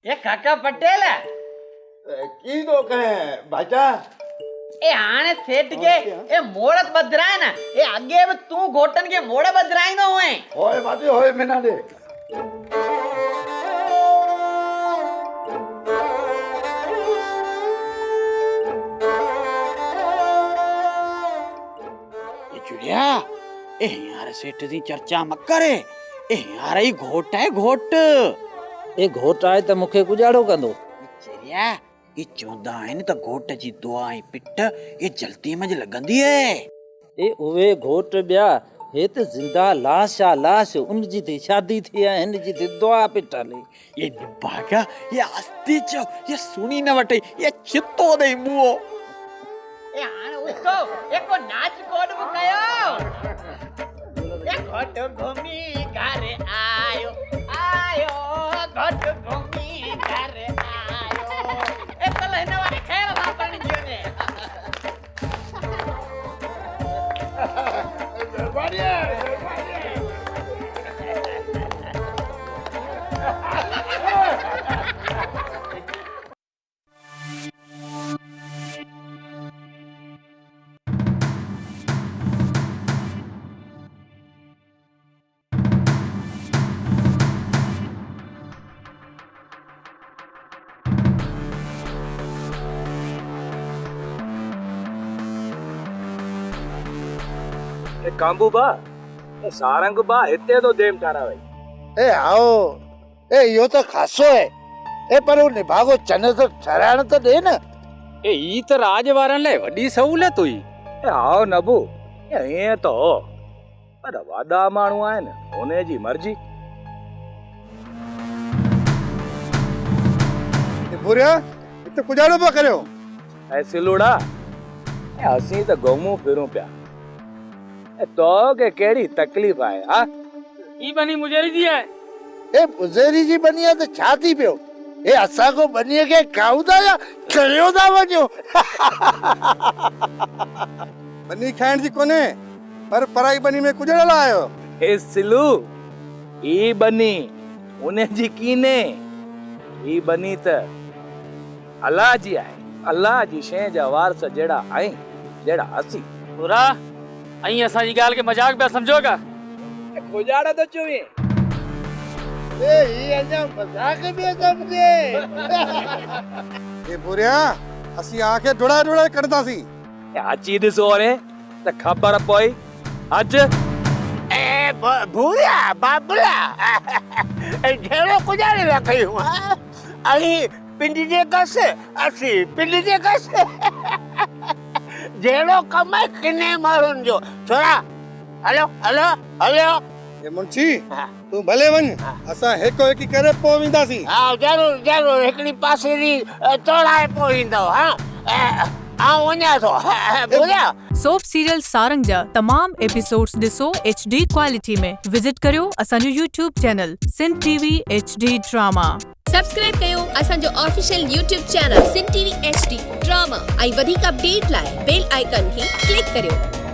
ये काका पटेल की तो कहे भाचा ए हाणे सेठ के ए मोड़त बदराय ना ए आगे में तू घोटन के मोड़े बदराई ना होए होए बाती होए मेना दे ये चुड़िया ए यार सेठ दी चर्चा मत करे ए यार ई घोट है घोट ए घोट आए त मूंखे गुजारो कंदो चरिया ये चोंदा है न त घोट जी दुआई पिट ये जल्दी में लगंदी है ए उहे घोट ॿिया हे त ज़िंदा लाश आ लाश उन जी थी शादी थी आहे हिन जी थी दुआ पिट हले ये निभागा ये आस्ती चो ये सुनी न वटे ये चित्तो दे मुओ ए हाणे उसको एको नाच कोड मुकायो ए घोट घूमी घर आयो आयो घोट घूमी घर आयो ए तले न वाले खेल था पानी जीने बढ़िया कांबू बा सारंग बा हिते तो देम तारा भाई ए आओ ए यो तो खासो है ए पर वो निभागो चने तो ठहराण तो दे न ए ई त राज वारन ले वडी सहूलियत हुई ए आओ नबू ए तो पर वादा माण्हू आहिनि उन जी मर्जी बुरिया इते गुजारो पा करियो ऐ सिलुड़ा असीं त घुमूं फिरूं पिया तो के केड़ी तकलीफ आए हा ई बनी मुजेरी जी है ए पुजेरी जी बनिया तो छा थी पियो ए असा को बनिया के खाऊदा या खड़ियो दा वजो बनी खाइण जी कोने पर पराई बनी में कुजड़ल आयो ए सिलू ई बनी उन जी कीने ई बनी त अल्लाह जी आहे अल्लाह जी शे जा वारस जेड़ा आई जेड़ा असी पूरा आई असा जी गाल के मजाक पे समझोगा गुजारा तो चुवी ए ई अजा मजाक में समझे ए बुरिया असी आके ढुड़ा ढुड़ा करदा सी अची दिसो रे त खबर पई अज ए भूया बाबला ढेरो गुजारे रखी हूं आई पिंडी जे कस असी पिंडी जे कस जेड़ो कमाई किने मारुन जो छोरा हेलो हेलो हेलो ए मुंशी तू भले वन असा हेको हेकी करे पोविंदासी हां जरूर जरूर एकड़ी पासे री तोड़ाए पोइंदो हां आ वन्या तो बोलिया सोप सीरियल सारंग जा तमाम एपिसोड्स ॾिसो HD क्वालिटी में विजिट करियो असांजो YouTube channel Sindh TV HD drama subscribe कयो असांजो official YouTube channel Sindh TV HD drama ऐं वधीक अपडेट लाइ बेल आइकन खे क्लिक करियो।